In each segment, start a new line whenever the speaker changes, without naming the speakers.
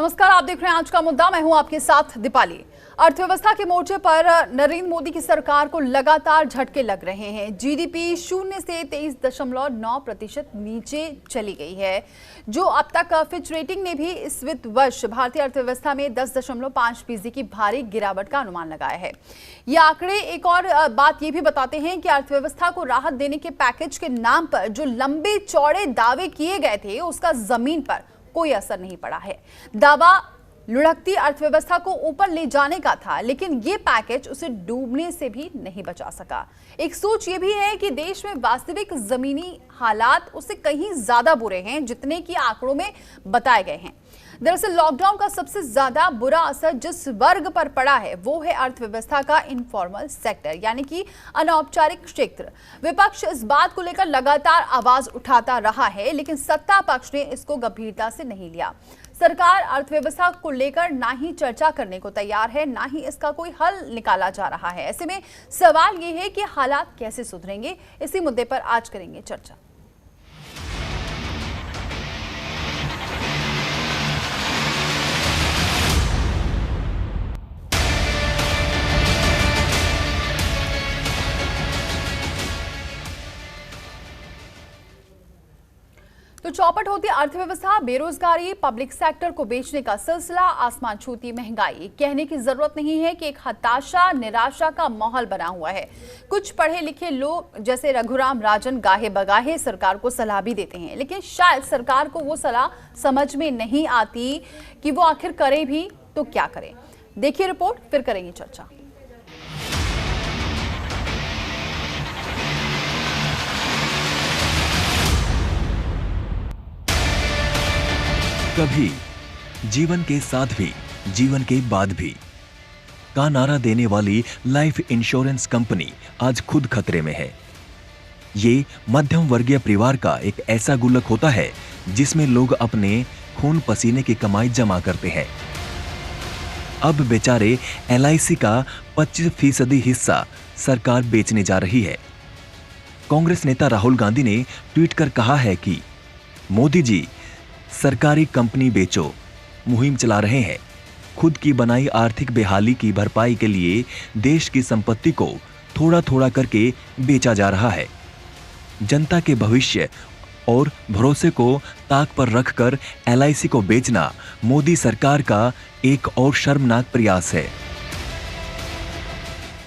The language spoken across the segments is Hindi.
नमस्कार, आप देख रहे हैं आज का मुद्दा। मैं हूं आपके साथ दीपाली। अर्थव्यवस्था के मोर्चे पर नरेंद्र मोदी की सरकार को लगातार झटके लग रहे हैं। जीडीपी 0 से 23.9% नीचे चली गई है, जो अब तक फिच रेटिंग ने भी इस वित्त वर्ष भारतीय अर्थव्यवस्था में 10.5% की भारी गिरावट का अनुमान लगाया है। ये आंकड़े एक और बात ये भी बताते हैं कि अर्थव्यवस्था को राहत देने के पैकेज के नाम पर जो लंबे चौड़े दावे किए गए थे, उसका जमीन पर कोई असर नहीं पड़ा है। दावा लुढ़कती अर्थव्यवस्था को ऊपर ले जाने का था, लेकिन ये पैकेज उसे डूबने से भी नहीं बचा सका। एक सोच ये भी है कि देश में वास्तविक जमीनी हालात उससे कहीं ज्यादा बुरे हैं जितने कि आंकड़ों में बताए गए हैं। दरअसल लॉकडाउन का सबसे ज्यादा बुरा असर जिस वर्ग पर पड़ा है वो है अर्थव्यवस्था का इनफॉर्मल सेक्टर, यानी कि अनौपचारिक क्षेत्र। विपक्ष इस बात को लेकर लगातार आवाज उठाता रहा है, लेकिन सत्ता पक्ष ने इसको गंभीरता से नहीं लिया। सरकार अर्थव्यवस्था को लेकर ना ही चर्चा करने को तैयार है, ना ही इसका कोई हल निकाला जा रहा है। ऐसे में सवाल ये है कि हालात कैसे सुधरेंगे। इसी मुद्दे पर आज करेंगे चर्चा। तो चौपट होती अर्थव्यवस्था, बेरोजगारी, पब्लिक सेक्टर को बेचने का सिलसिला, आसमान छूती महंगाई। कहने की जरूरत नहीं है कि एक हताशा, निराशा का माहौल बना हुआ है। कुछ पढ़े लिखे लोग जैसे रघुराम राजन गाहे बगाहे सरकार को सलाह भी देते हैं, लेकिन शायद सरकार को वो सलाह समझ में नहीं आती कि वो आखिर करे भी तो क्या करे। देखिए रिपोर्ट, फिर करेंगे चर्चा।
कभी जीवन के साथ भी जीवन के बाद भी का नारा देने वाली लाइफ इंश्योरेंस कंपनी आज खुद खतरे में है। ये मध्यम वर्गीय परिवार का एक ऐसा गुल्लक होता है जिसमें लोग अपने खून पसीने की कमाई जमा करते हैं। अब बेचारे LIC का 25% हिस्सा सरकार बेचने जा रही है। कांग्रेस नेता राहुल गांधी ने ट्वीट कर कहा है कि मोदी जी सरकारी कंपनी बेचो मुहिम चला रहे हैं। खुद की बनाई आर्थिक बेहाली की भरपाई के लिए देश की संपत्ति को थोड़ा थोड़ा करके बेचा जा रहा है। जनता के भविष्य और भरोसे को ताक पर रखकर LIC को बेचना मोदी सरकार का एक और शर्मनाक प्रयास है।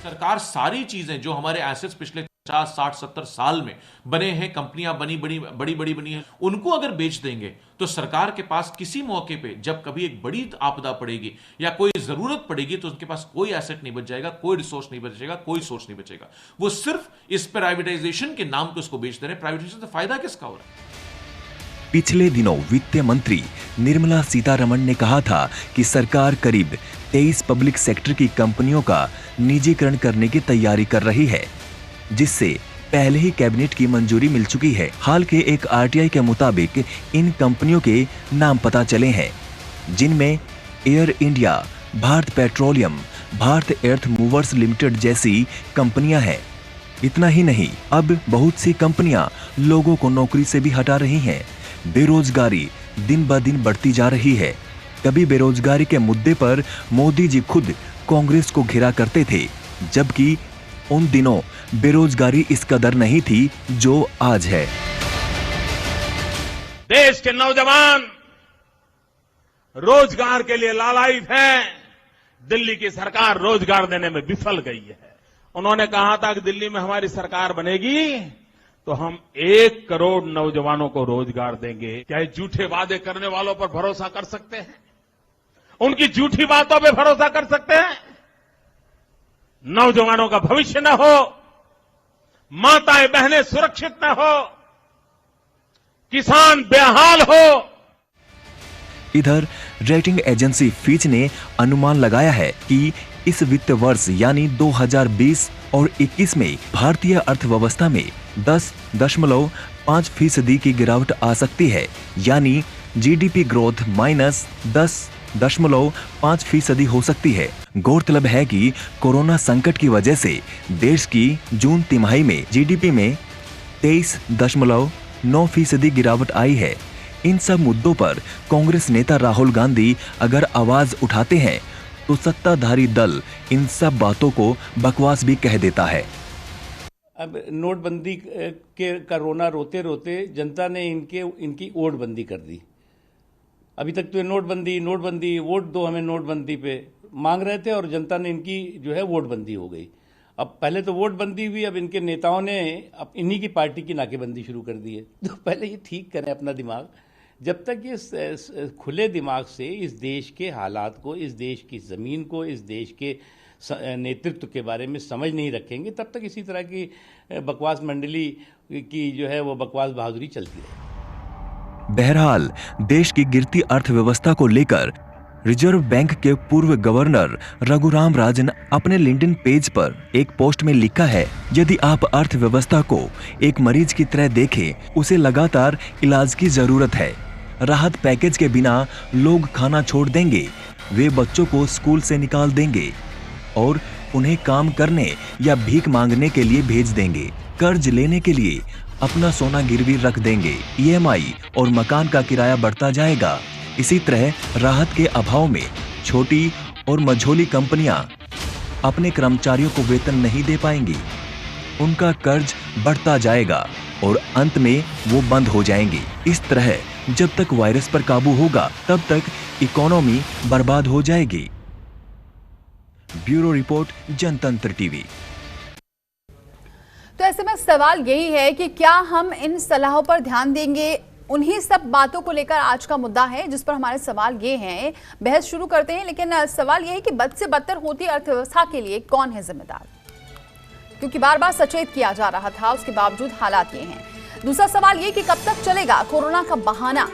सरकार सारी चीजें जो हमारे एसेट्स पिछले 50, 60, 70 साल में बने हैं, कंपनियां बड़ी बड़ी बनी हैं, उनको अगर बेच देंगे तो सरकार के पास किसी मौके पे जब कभी एक बड़ी आपदा पड़ेगी या कोई जरूरत पड़ेगी तो उनके पास कोई एसेट नहीं बच जाएगा, कोई रिसोर्स नहीं बचेगा, कोई सोर्स नहीं बचेगा। वो सिर्फ इस प्राइवेटाइजेशन के नाम पे उसको बेच दे रहे हैं। प्राइवेटाइजेशन से फायदा किसका हो रहा है?
पिछले दिनों वित्त मंत्री निर्मला सीतारमण ने कहा था कि सरकार करीब 23 पब्लिक सेक्टर की कंपनियों का निजीकरण करने की तैयारी कर रही है, जिससे पहले ही कैबिनेट की मंजूरी मिल चुकी है। हाल के एक RTI के मुताबिक इन कंपनियों के नाम पता चले हैं, जिनमें Air India, Bharat petroleum, Bharat earth movers limited जैसी कंपनियां हैं। इतना ही नहीं, अब बहुत सी कंपनियां लोगों को नौकरी से भी हटा रही हैं। बेरोजगारी दिन ब दिन बढ़ती जा रही है। कभी बेरोजगारी के मुद्दे पर मोदी जी खुद कांग्रेस को घेरा करते थे, जबकि उन दिनों बेरोजगारी इस कदर नहीं थी जो आज है।
देश के नौजवान रोजगार के लिए लालायित हैं। दिल्ली की सरकार रोजगार देने में विफल गई है। उन्होंने कहा था कि दिल्ली में हमारी सरकार बनेगी तो हम 1 करोड़ नौजवानों को रोजगार देंगे। क्या ये झूठे वादे करने वालों पर भरोसा कर सकते हैं? उनकी झूठी बातों पे भरोसा कर सकते हैं? नौजवानों का भविष्य न हो, माताएं बहनें सुरक्षित न हो, किसान बेहाल हो।
इधर रेटिंग एजेंसी फिच ने अनुमान लगाया है कि इस वित्त वर्ष यानी 2020 और 21 में भारतीय अर्थव्यवस्था में 10.5% की गिरावट आ सकती है, यानी GDP ग्रोथ -10.5% हो सकती है। गौरतलब है कि कोरोना संकट की वजह से देश की जून तिमाही में GDP में 23.9% गिरावट आई है। इन सब मुद्दों पर कांग्रेस नेता राहुल गांधी अगर आवाज उठाते हैं तो सत्ताधारी दल इन सब बातों को बकवास भी कह देता है।
अब नोटबंदी का रोना रोते रोते जनता ने इनकी वोटबंदी कर दी। अभी तक तो नोटबंदी वोट दो हमें नोटबंदी पे मांग रहे थे और जनता ने इनकी जो है वोटबंदी हो गई। अब पहले तो वोटबंदी हुई, अब इनके नेताओं ने अब इन्हीं की पार्टी की नाकेबंदी शुरू कर दी है। तो पहले ये ठीक करें अपना दिमाग। जब तक ये खुले दिमाग से इस देश के हालात को, इस देश की ज़मीन को, इस देश के नेतृत्व के बारे में समझ नहीं रखेंगे, तब तक इसी तरह की बकवास मंडली की जो है वो बकवास बहादुरी चलती रहेगी।
बहरहाल देश की गिरती अर्थव्यवस्था को लेकर रिजर्व बैंक के पूर्व गवर्नर रघुराम राजन अपने लिंक्डइन पेज पर एक पोस्ट में लिखा है, यदि आप अर्थव्यवस्था को एक मरीज की तरह देखें, उसे लगातार इलाज की जरूरत है। राहत पैकेज के बिना लोग खाना छोड़ देंगे, वे बच्चों को स्कूल से निकाल देंगे और उन्हें काम करने या भीख मांगने के लिए भेज देंगे। कर्ज लेने के लिए अपना सोना गिरवी रख देंगे। ईएमआई और मकान का किराया बढ़ता जाएगा। इसी तरह राहत के अभाव में छोटी और मझोली कंपनियां अपने कर्मचारियों को वेतन नहीं दे पाएंगी। उनका कर्ज बढ़ता जाएगा और अंत में वो बंद हो जाएंगी। इस तरह जब तक वायरस पर काबू होगा तब तक इकोनॉमी बर्बाद हो जाएगी। ब्यूरो रिपोर्ट, जनतंत्र टीवी।
तो ऐसे में सवाल यही है कि क्या हम इन सलाहों पर ध्यान देंगे? उन्हीं सब बातों को लेकर आज का मुद्दा है जिस पर हमारे सवाल ये हैं। बहस शुरू करते हैं, लेकिन सवाल ये है कि बद से बदतर होती अर्थव्यवस्था के लिए कौन है जिम्मेदार? क्योंकि बार बार सचेत किया जा रहा था, उसके बावजूद हालात ये हैं। दूसरा सवाल ये कि कब तक चलेगा कोरोना का बहाना?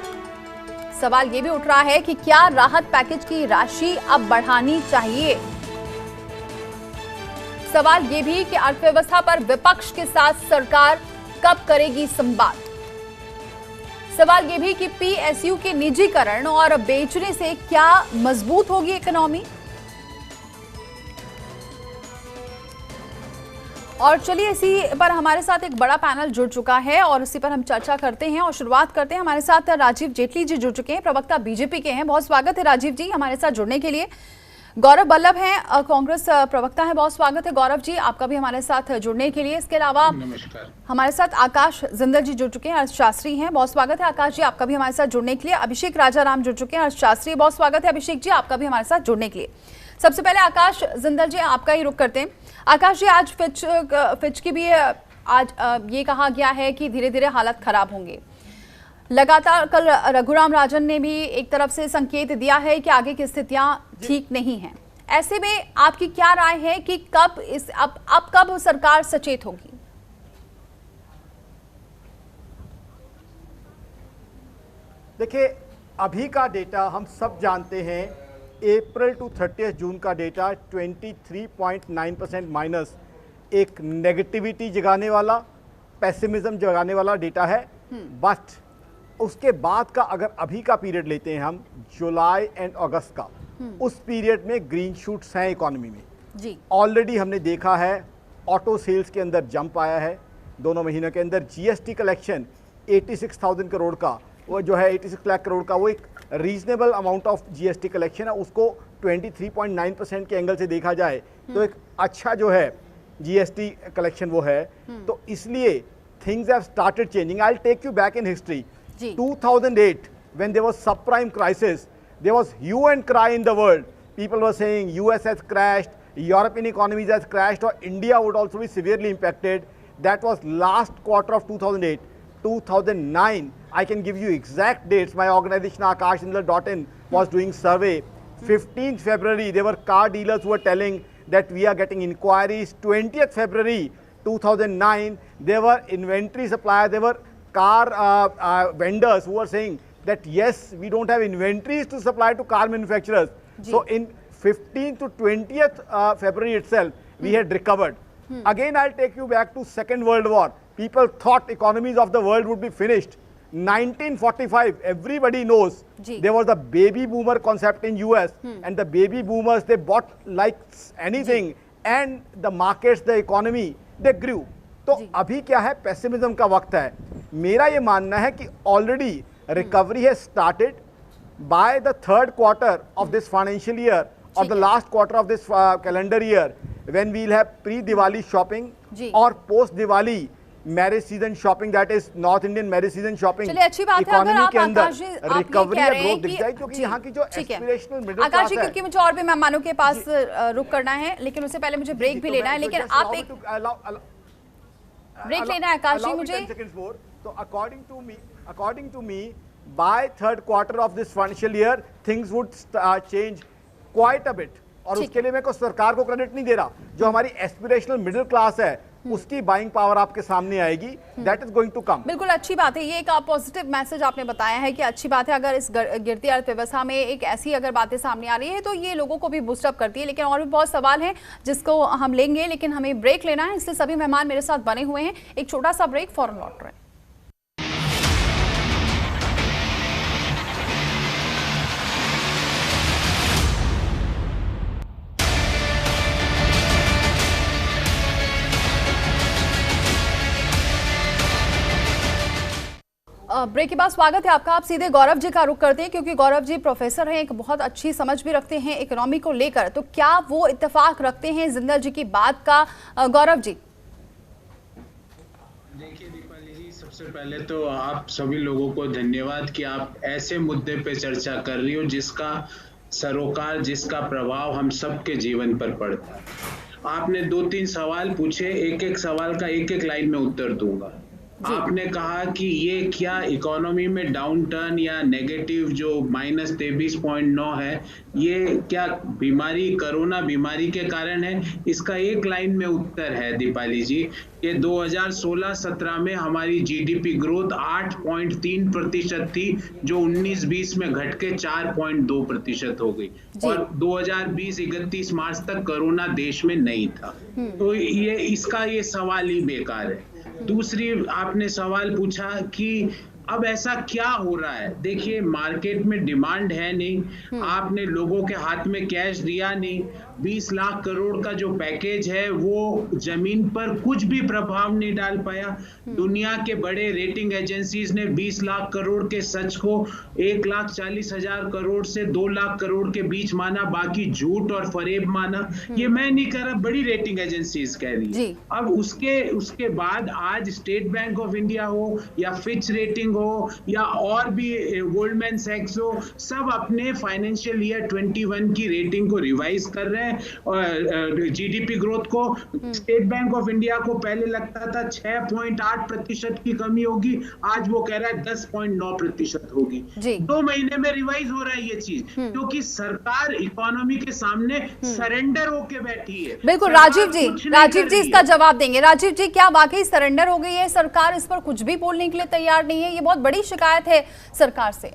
सवाल ये भी उठ रहा है कि क्या राहत पैकेज की राशि अब बढ़ानी चाहिए? सवाल ये भी कि अर्थव्यवस्था पर विपक्ष के साथ सरकार कब करेगी संवाद? सवाल ये भी कि पीएसयू के निजीकरण और बेचने से क्या मजबूत होगी इकोनॉमी? और चलिए इसी पर हमारे साथ एक बड़ा पैनल जुड़ चुका है और इसी पर हम चर्चा करते हैं और शुरुआत करते हैं। हमारे साथ राजीव जेटली जी जुड़ चुके हैं, प्रवक्ता बीजेपी के हैं। बहुत स्वागत है राजीव जी हमारे साथ जुड़ने के लिए। गौरव बल्लभ हैं, कांग्रेस प्रवक्ता हैं, बहुत स्वागत है गौरव जी आपका भी हमारे साथ जुड़ने के लिए। इसके अलावा हमारे साथ आकाश जिंदल जी जुड़ चुके हैं, अर्थशास्त्री हैं, बहुत स्वागत है आकाश जी आपका भी हमारे साथ जुड़ने के लिए। अभिषेक राजाराम जुड़ चुके हैं, अर्थशास्त्री, बहुत स्वागत है अभिषेक जी आपका भी हमारे साथ जुड़ने के लिए। सबसे पहले आकाश जिंदल जी आपका ही रुख करते हैं। आकाश जी, आज फिच की भी आज ये कहा गया है कि धीरे धीरे हालत खराब होंगे। लगातार कल रघुराम राजन ने भी एक तरफ से संकेत दिया है कि आगे की स्थितियां ठीक नहीं हैं। ऐसे में आपकी क्या राय है कि अब कब सरकार सचेत होगी?
देखिए, अभी का डेटा हम सब जानते हैं। अप्रैल टू 30 जून का डेटा 23.9% माइनस, एक नेगेटिविटी जगाने वाला, पेसिमिज्म जगाने वाला डेटा है। बट उसके बाद का अगर अभी का पीरियड लेते हैं हम, जुलाई एंड अगस्त का, उस पीरियड में ग्रीन शूट्स हैं इकोनॉमी में जी। ऑलरेडी हमने देखा है ऑटो सेल्स के अंदर जंप आया है दोनों महीनों के अंदर। जीएसटी कलेक्शन 86,000 करोड़ का, वो जो है 86 लाख करोड़ का, वो एक reasonable amount of GST collection है। उसको 23.9% के एंगल से देखा जाए तो एक अच्छा जो है जीएसटी कलेक्शन वो है। तो इसलिए things have started changing. I will take you back in history. 2008 when there was subprime crisis, there was hue and cry in the world. People were saying US has crashed, European economies has crashed, or India would also be severely impacted. That was last quarter of 2008. 2009, I can give you exact dates. My organization akashindal.in was doing survey. 15th February, there were car dealers who were telling that we are getting inquiries. 20th February 2009, there were inventory suppliers, there were car vendors who were saying that yes, we don't have inventories to supply to car manufacturers. So in 15th to 20th February itself, we had recovered. Again, I'll take you back to Second World War. People thought economies of the world would be finished. 1945, everybody knows there was a baby boomer concept in US, and the baby boomers, they bought like anything, and the markets, the economy, they grew. तो अभी क्या है, पेसिमिज्म का वक्त है। मेरा ये मानना है कि already recovery has started. By the third quarter of this financial year or the last quarter of this calendar year, when we'll have pre-Diwali shopping
जी।
or post-Diwali marriage season shopping, that is North Indian marriage season shopping,
चलिए अच्छी बात है। अगर
इकोनॉमी
आप
के अंदर
आकाश जी आप ये
रिकवरी
कह
या
रहे हैं
ग्रोथ दिख जाए, क्योंकि
जी,
यहाँ की जो
ठीक है।
एस्पिरेशनल मिडिल
आकाश
क्लास
जी,
है।
क्योंकि मुझे और भी मेहमानों के पास रुक करना है, लेकिन उससे पहले मुझे ब्रेक भी लेना है, लेकिन आप एक ब्रेक लेना है आकाश जी मुझे।
So according to me, by third quarter of this financial year, things would change quite a bit. और उसके लिए मैं को सरकार को क्रेडिट नहीं दे रहा, जो हमारी एस्पिरेशनल मिडिल क्लास है उसकी बाइंग पावर आपके सामने आएगी, that is going to come.
बिल्कुल अच्छी बात है, ये एक पॉजिटिव मैसेज आपने बताया है कि अच्छी बात है अगर इस गिरती अर्थव्यवस्था में एक ऐसी अगर बातें सामने आ रही है तो ये लोगों को भी बूस्ट अप करती है। लेकिन और भी बहुत सवाल हैं जिसको हम लेंगे, लेकिन हमें ब्रेक लेना है, इसलिए सभी मेहमान मेरे साथ बने हुए हैं। एक छोटा सा ब्रेक, फौरन लौट रहे हैं। ब्रेक के बाद स्वागत है आपका। आप सीधे गौरव जी का रुख करते हैं, क्योंकि गौरव जी प्रोफेसर हैं, एक बहुत अच्छी समझ भी रखते हैं इकोनॉमी को लेकर। तो क्या वो इत्तेफाक रखते हैं जिंदल जी की बात का? गौरव जी
देखिए दीपाली जी, सबसे पहले तो आप सभी लोगों को धन्यवाद कि आप ऐसे मुद्दे पे चर्चा कर रही हो जिसका सरोकार, जिसका प्रभाव हम सबके जीवन पर पड़ता है। आपने 2-3 सवाल पूछे, एक एक सवाल का एक एक लाइन में उत्तर दूंगा। आपने कहा कि ये क्या इकोनॉमी में डाउन टर्न या नेगेटिव जो -23.9 है, ये क्या बीमारी, कोरोना बीमारी के कारण है? इसका एक लाइन में उत्तर है दीपाली जी कि 2016-17 में हमारी जीडीपी ग्रोथ 8.3% थी, जो 19-20 में घट के 4.2% हो गई, और 2020-31 मार्च तक कोरोना देश में नहीं था। तो ये इसका ये सवाल ही बेकार है। दूसरी आपने सवाल पूछा कि अब ऐसा क्या हो रहा है। देखिए, मार्केट में डिमांड है नहीं, आपने लोगों के हाथ में कैश दिया नहीं, 20 लाख करोड़ का जो पैकेज है वो जमीन पर कुछ भी प्रभाव नहीं डाल पाया। दुनिया के बड़े रेटिंग एजेंसीज ने 20 लाख करोड़ के सच को 1,40,000 करोड़ से 2 लाख करोड़ के बीच माना, बाकी झूठ और फरेब माना। ये मैं नहीं कह रहा, बड़ी रेटिंग एजेंसीज कह रही है। अब उसके बाद आज स्टेट बैंक ऑफ इंडिया हो या फिच रेटिंग हो या और भी गोल्डमैन सैक्स हो, सब अपने फाइनेंशियल ईयर 21 की रेटिंग को रिवाइज कर रहे हैं। और जीडीपी ग्रोथ को, स्टेट बैंक ऑफ इंडिया को पहले लगता था 6.8% की कमी होगी, आज वो कह रहा है 10.9% होगी। 2 महीने में रिवाइज हो रहा है ये चीज, क्योंकि सरकार इकोनॉमी के सामने सरेंडर होके बैठी है।
बिल्कुल। राजीव जी इसका जवाब देंगे। राजीव जी, क्या वाकई सरेंडर हो गई है सरकार? इस पर कुछ भी बोलने के लिए तैयार नहीं है, ये बहुत बड़ी शिकायत है सरकार से।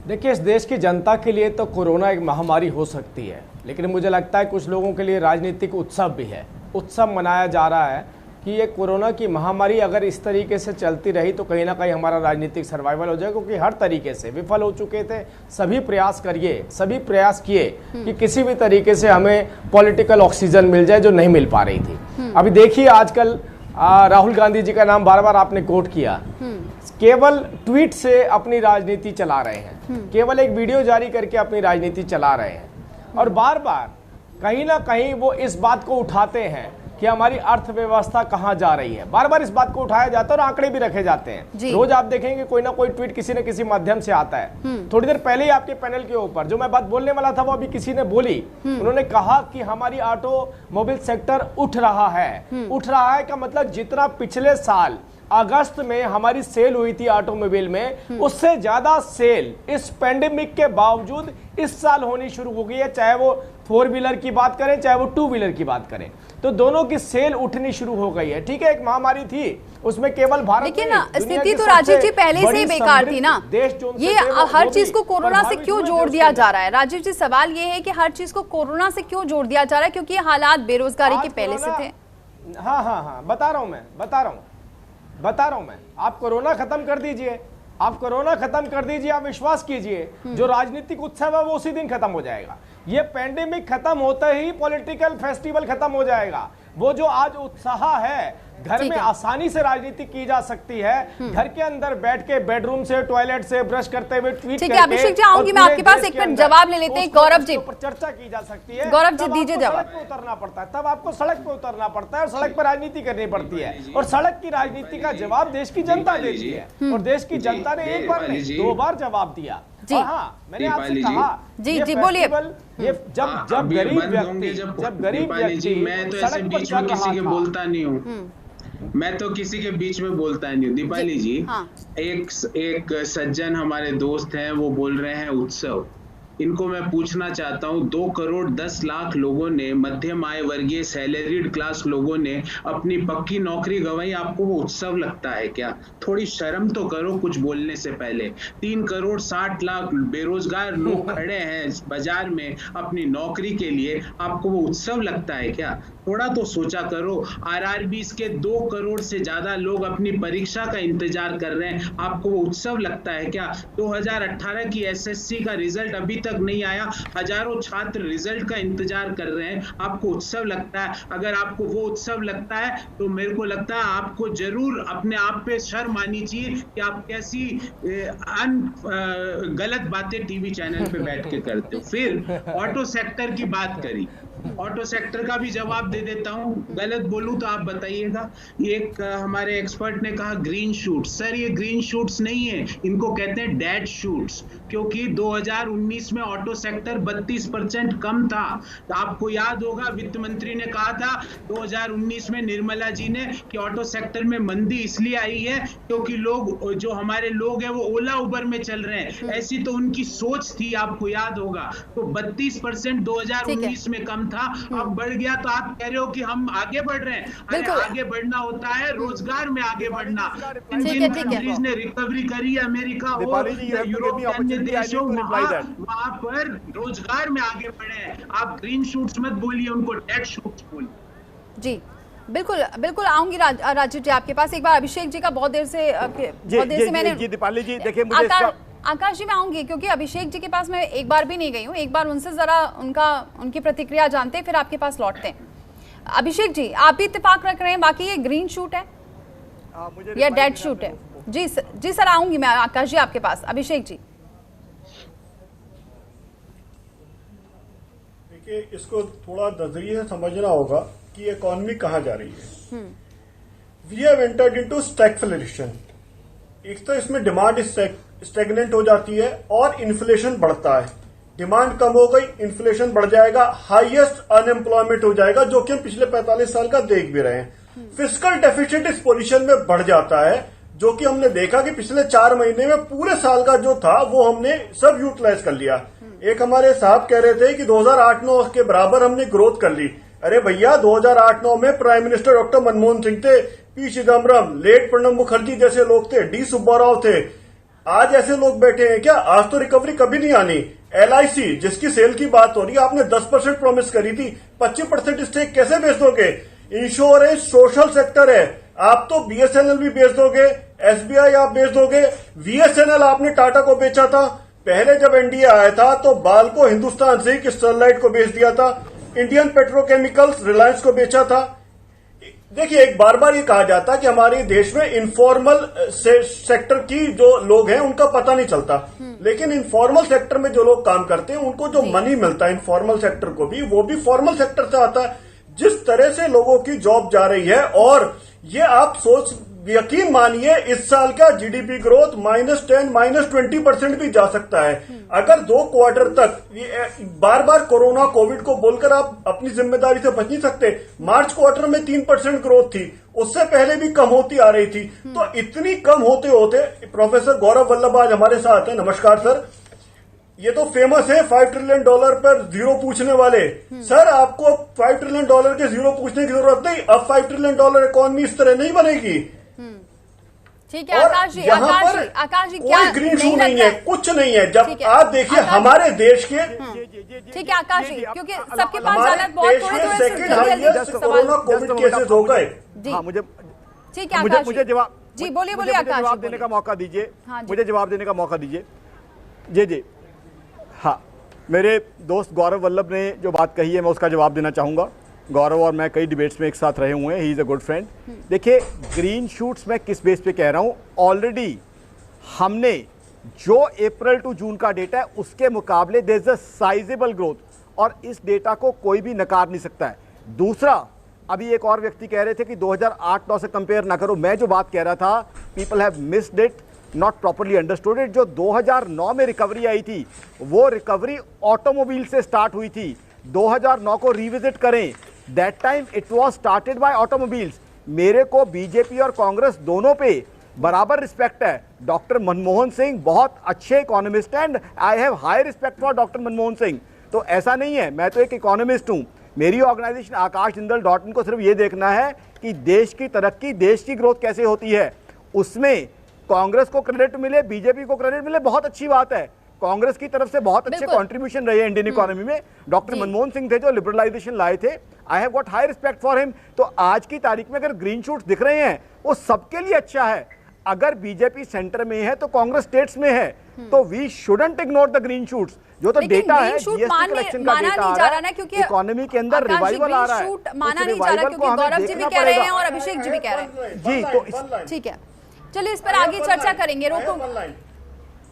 देखिए, इस देश की जनता के लिए तो कोरोना एक महामारी हो सकती है, लेकिन मुझे लगता है कुछ लोगों के लिए राजनीतिक उत्सव भी है। उत्सव मनाया जा रहा है कि ये कोरोना की महामारी अगर इस तरीके से चलती रही तो कहीं ना कहीं हमारा राजनीतिक सर्वाइवल हो जाएगा, क्योंकि हर तरीके से विफल हो चुके थे। सभी प्रयास किए कि किसी भी तरीके से हमें पॉलिटिकल ऑक्सीजन मिल जाए, जो नहीं मिल पा रही थी। अभी देखिए, आजकल राहुल गांधी जी का नाम बार बार आपने कोट किया, केवल ट्वीट से अपनी राजनीति चला रहे हैं, केवल एक वीडियो जारी करके अपनी राजनीति चला रहे हैं, और बार बार कहीं ना कहीं वो इस बात को उठाते हैं कि हमारी अर्थव्यवस्था कहां जा रही है। बार बार इस बात को उठाया जाता है और आंकड़े भी रखे जाते हैं। रोज आप देखेंगे कोई ना कोई ट्वीट किसी न किसी माध्यम से आता है। थोड़ी देर पहले ही आपके पैनल के ऊपर जो मैं बात बोलने वाला था वो अभी किसी ने बोली। उन्होंने कहा कि हमारी ऑटोमोबाइल सेक्टर उठ रहा है। उठ रहा है का मतलब जितना पिछले साल अगस्त में हमारी सेल हुई थी ऑटोमोबाइल में, उससे ज्यादा सेल इस पेंडेमिक के बावजूद इस साल होनी शुरू हो गई है। चाहे वो 4 व्हीलर की बात करें, चाहे वो 2 व्हीलर की बात करें, तो दोनों की सेल उठनी शुरू हो गई है। ठीक है, एक महामारी थी, उसमें केवल भारत,
लेकिन ना स्थिति तो राजीव जी पहले से ही बेकार थी ना। ये हर चीज को कोरोना से क्यों जोड़ दिया जा रहा है? राजीव जी, सवाल ये है कि हर चीज को कोरोना से क्यों जोड़ दिया जा रहा है, क्योंकि ये हालात बेरोजगारी के पहले से थे।
हाँ, बता रहा हूं मैं। आप कोरोना खत्म कर दीजिए, आप विश्वास कीजिए, जो राजनीतिक उत्सव है वो उसी दिन खत्म हो जाएगा। ये पेंडेमिक खत्म होते ही पॉलिटिकल फेस्टिवल खत्म हो जाएगा। वो जो आज उत्साह है घर
ठीक
में
है।
आसानी से राजनीति की जा सकती है। घर के अंदर बैठ के बेडरूम से, टॉयलेट से ब्रश करते हुए ट्वीट
ठीक
करके,
है अभिषेक जी, आऊंगी
और
मैं
पूरे
आपके पास,
देश
एक
के
मिनट
अंदर
जवाब ले लेते हैं। गौरव जी,
उसके ऊपर चर्चा की जा सकती है।
गौरव जी
तब
दीजिए
आपको
जवाब।
सड़क पे उतरना पड़ता है, तब आपको सड़क पे उतरना पड़ता है और सड़क पर राजनीति करनी पड़ती है, और सड़क की राजनीति का जवाब देश की जनता देती है, और देश की जनता ने एक बार नहीं 2 बार जवाब दिया।
जी।
और हाँ, मैंने आपसे
दीपाली जी।
कहा
जी,
ये
जी, बोलिए।
फेस्टिवल, ये जब
अभी
गरीब
बंद होंगे
व्यक्ति, जब गरीब
दीपाली जी,
व्यक्ति
मैं तो ऐसे
सड़क पर
बीच में
चल
किसी
रहा
के
था।
बोलता नहीं हूँ। मैं तो किसी के बीच में बोलता नहीं हूँ दीपाली जी।
हाँ।
एक सज्जन हमारे दोस्त हैं, वो बोल रहे हैं उत्सव। इनको मैं पूछना चाहता हूँ, 2 करोड़ 10 लाख लोगों ने, मध्यम आय वर्गीय सैलरीड क्लास लोगों ने अपनी पक्की नौकरी गंवाई, आपको वो उत्सव लगता है क्या? थोड़ी शर्म तो करो कुछ बोलने से पहले। 3 करोड़ 60 लाख बेरोजगार लोग खड़े हैं बाजार में अपनी नौकरी के लिए, आपको वो उत्सव लगता है क्या? थोड़ा तो सोचा करो। आरआरबीज के 2 करोड़ से ज्यादा लोग अपनी परीक्षा का इंतजार कर रहे हैं, आपको वो उत्सव लगता है क्या? 2018 की एसएससी का रिजल्ट अभी तक नहीं आया, हजारों छात्र रिजल्ट का इंतजार कर रहे हैं, आपको उत्सव लगता है? अगर आपको वो उत्सव लगता है तो मेरे को लगता है आपको जरूर अपने आप पे शर्म आनी चाहिए कि आप कैसी गलत बातें टीवी चैनल पे बैठ के करते हो। फिर ऑटो सेक्टर की बात करी, ऑटो सेक्टर का भी जवाब दे देता हूं, गलत बोलूं तो आप बताइएगा। एक हमारे एक्सपर्ट ने कहा ग्रीन शूट्स। सर ये ग्रीन शूट्स नहीं है, इनको कहते हैं डेड शूट्स, क्योंकि 2019 में ऑटो सेक्टर 32% कम था। तो आपको याद होगा वित्त मंत्री ने कहा था 2019 में, निर्मला जी ने, कि ऑटो सेक्टर में मंदी इसलिए आई है क्योंकि लोग, जो हमारे लोग हैं वो ओला उबर में चल रहे हैं। ऐसी तो उनकी सोच थी, आपको याद होगा। तो 32% 2019 में कम था, अब बढ़ गया। तो आप कह रहे हो कि हम आगे बढ़ रहे हैं। अरे आगे बढ़ना होता है रोजगार में आगे बढ़ना। जिन कंट्रीज ने रिकवरी करी, अमेरिका हो, यूरोप के अन्य देश हो, वहां पर रोजगार में आगे बढ़े हैं। आप ग्रीन शूट्स मत बोलिए, उनको डेड शूट्स बोलिए।
जी बिल्कुल बिल्कुल, आऊंगी राजीव जी आपके पास। एक बार अभिषेक जी का बहुत देर से मैंने
दीपाली जी देखिए, मुझे
आकाश जी मैं आऊंगी, क्योंकि अभिषेक जी के पास मैं एक बार भी नहीं गई हूँ। एक बार उनसे जरा उनकी प्रतिक्रिया जानते हैं, फिर आपके पास लौटते हैं। अभिषेक जी, आप भी इत्तेफाक रख रहे हैं, बाकी ये ग्रीन शूट है या डेड शूट है? जी सर, आऊंगी मैं आकाश जी आपके पास। अभिषेक जी
देखिए, इसको थोड़ा नजरिए से समझना होगा कि इकोनॉमी कहाँ जा रही है। We have entered into stagflation. एक तो इसमें डिमांड स्टेगनेंट हो जाती है और इन्फ्लेशन बढ़ता है। डिमांड कम हो गई, इन्फ्लेशन बढ़ जाएगा, हाईएस्ट अनएम्प्लॉयमेंट हो जाएगा, जो कि हम पिछले 45 साल का देख भी रहे हैं। फिस्कल डेफिसिट इस पोजीशन में बढ़ जाता है, जो कि हमने देखा कि पिछले 4 महीने में पूरे साल का जो था वो हमने सब यूटिलाइज कर लिया। एक हमारे साहब कह रहे थे कि 2008-9 के बराबर हमने ग्रोथ कर ली। अरे भैया, 2008-9 में prime minister doctor Manmohan Singh थे, पी चिदम्बरम, लेट प्रणब मुखर्जी जैसे लोग थे, डी सुब्बाराव थे। आज ऐसे लोग बैठे हैं क्या? आज तो रिकवरी कभी नहीं आनी। एलआईसी जिसकी सेल की बात हो रही है, आपने 10% प्रॉमिस करी थी, 25% स्टेक कैसे बेच दोगे? इंश्योरेंस सोशल सेक्टर है, आप तो बीएसएनएल भी बेच दोगे, एसबीआई आप बेच दोगे। वीएसएनएल आपने टाटा को बेचा था। पहले जब एनडीए आया था तो बाल को हिंदुस्तान जिंक स्टरलाइट को बेच दिया था। इंडियन पेट्रोकेमिकल्स रिलायंस को बेचा था। देखिए, एक बार ये कहा जाता है कि हमारे देश में इनफॉर्मल सेक्टर की जो लोग हैं उनका पता नहीं चलता, लेकिन इनफॉर्मल सेक्टर में जो लोग काम करते हैं उनको जो मनी मिलता है इनफॉर्मल सेक्टर को भी, वो भी फॉर्मल सेक्टर से आता है। जिस तरह से लोगों की जॉब जा रही है, और ये आप यकीन मानिए इस साल का जीडीपी ग्रोथ -10 -20% भी जा सकता है अगर 2 क्वार्टर तक। बार बार कोरोना कोविड को बोलकर आप अपनी जिम्मेदारी से बच नहीं सकते। मार्च क्वार्टर में 3% ग्रोथ थी, उससे पहले भी कम होती आ रही थी। तो इतनी कम होते होते, प्रोफेसर गौरव वल्लभ आज हमारे साथ हैं, नमस्कार सर। ये तो फेमस है $5 ट्रिलियन पर जीरो पूछने वाले। सर, आपको $5 ट्रिलियन के जीरो पूछने की जरूरत नहीं। अब $5 ट्रिलियन इकोनॉमी इस तरह नहीं बनेगी।
ठीक है आकाश जी, आकाश जी क्या
कोई ग्रीन शू नहीं है, कुछ नहीं है। जब आप देखिए हमारे देश के,
ठीक है आकाश जी, क्योंकि सबके पास हालत बहुत
second highest corona Covid cases हो गए।
हाँ, मुझे
ठीक है आकाश
मुझे जवाब,
जी बोलिए आकाश,
जवाब देने का मौका दीजिए। मुझे जवाब देने का मौका दीजिए। जी हाँ, मेरे दोस्त गौरव वल्लभ ने जो बात कही है मैं उसका जवाब देना चाहूंगा। गौरव और मैं कई डिबेट्स में एक साथ रहे हुए हैं, he is a good friend. देखिए ग्रीन शूट्स मैं किस बेस पे कह रहा हूँ, ऑलरेडी हमने जो अप्रैल टू जून का डेटा है उसके मुकाबले there is a sizeable growth, और इस डेटा को कोई भी नकार नहीं सकता है। दूसरा, अभी एक और व्यक्ति कह रहे थे कि 2008-9 से कंपेयर ना करो, मैं जो बात कह रहा था, people have missed it, not properly understood it. जो 2009 में रिकवरी आई थी वो रिकवरी ऑटोमोबाइल से स्टार्ट हुई थी। 2009 को रिविजिट करें, that time it was started by automobiles. मेरे को बीजेपी और कांग्रेस दोनों पे बराबर रिस्पेक्ट है। डॉक्टर मनमोहन सिंह बहुत अच्छे इकोनॉमिस्ट हैं and I have high respect for doctor Manmohan Singh. तो ऐसा नहीं है, मैं तो एक इकोनॉमिस्ट हूं। मेरी ऑर्गेनाइजेशन akashjindal.in को सिर्फ ये देखना है कि देश की तरक्की, देश की ग्रोथ कैसे होती है, उसमें कांग्रेस को क्रेडिट मिले, बीजेपी को क्रेडिट मिले, बहुत अच्छी बात है। कांग्रेस की तरफ से बहुत अच्छे कंट्रीब्यूशन रहे हैं इंडियन इकोनॉमी में। डॉक्टर मनमोहन सिंह थे जो लिबरलाइजेशन लाए थे, I have got high respect for him. तो आज की तारीख में अगर ग्रीन शूट्स दिख रहे हैं वो सबके लिए अच्छा है। अगर बीजेपी सेंटर में है तो कांग्रेस स्टेट्स में है, तो we shouldn't ignore the green shoots. जो तो डेटा है जीएसटी कलेक्शन का डेटा आ रहा है, इकोनॉमी के अंदर रिवाइवल आ रहा है,
माना नहीं जा रहा, क्योंकि गौरव जी भी कह रहे हैं और अभिषेक जी भी कह रहे हैं।
जी तो
ठीक है, चलिए इस पर आगे चर्चा करेंगे। रोको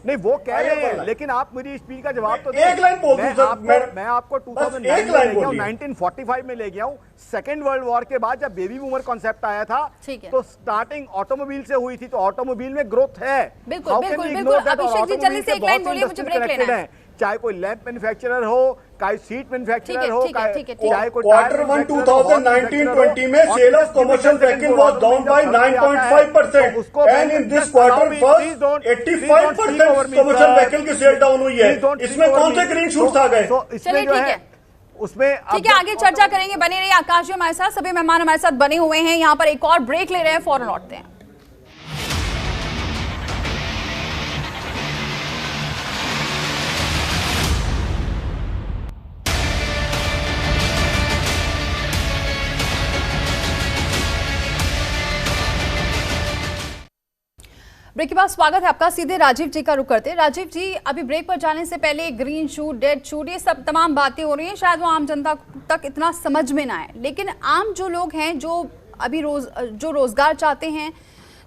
नहीं, वो कह रहे हैं, लेकिन आप मेरी स्पीच का जवाब तो
एक लाइन बोल दूं
मैं आपको 2009 में ले गया हूं, 1945 में ले गया हूं। सेकेंड वर्ल्ड वॉर के बाद जब बेबी बूमर कॉन्सेप्ट आया था तो स्टार्टिंग ऑटोमोबाइल से हुई थी, तो ऑटोमोबाइल में ग्रोथ है।
बिल्कुल बिल्कुल बिल्कुल। अभिषेक जी जल्दी से एक लाइन बोलिए, मुझे ब्रेक लेना है।
चाहे कोई लैंप मैन्युफैक्चरर हो, चाहे सीट मैन्युफैक्चरर हो, चाहे कोई
क्वार्टर 1 2019-20 में sale of commercial vehicle was down by 9.5% and in this quarter first 85% commercial vehicle की सेल डाउन हुई है। इसमें कौन से ग्रीन शूट्स आ गए?
चलिए ठीक है,
उसमें
ठीक है, आगे चर्चा करेंगे। बने रहिए आकाश जी हमारे साथ, सभी मेहमान हमारे साथ बने हुए हैं। यहाँ पर एक और ब्रेक ले रहे हैं, फौरन लौटते हैं। ब्रेक के बाद स्वागत है आपका। सीधे राजीव जी का रुख करते हैं। राजीव जी, अभी ब्रेक पर जाने से पहले ग्रीन शूट, डेड शूट, ये सब तमाम बातें हो रही हैं, शायद वो आम जनता तक इतना समझ में ना आए, लेकिन आम जो लोग हैं, जो अभी जो रोजगार चाहते हैं,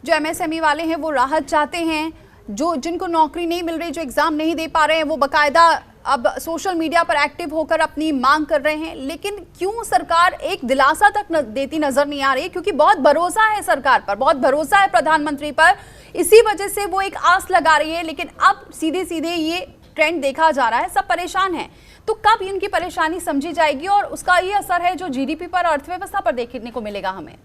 जो एमएसएमई वाले हैं, वो राहत चाहते हैं, जो जिनको नौकरी नहीं मिल रही, जो एग्जाम नहीं दे पा रहे हैं, वो बाकायदा अब सोशल मीडिया पर एक्टिव होकर अपनी मांग कर रहे हैं। लेकिन क्यों सरकार एक दिलासा तक देती नजर नहीं आ रही? क्योंकि बहुत भरोसा है सरकार पर, बहुत भरोसा है प्रधानमंत्री पर, इसी वजह से वो एक आस लगा रही है। लेकिन अब सीधे सीधे ये ट्रेंड देखा जा रहा है, सब परेशान हैं। तो कब इनकी परेशानी समझी जाएगी और उसका ये असर है जो जीडीपी पर, अर्थव्यवस्था पर देखने को मिलेगा हमें?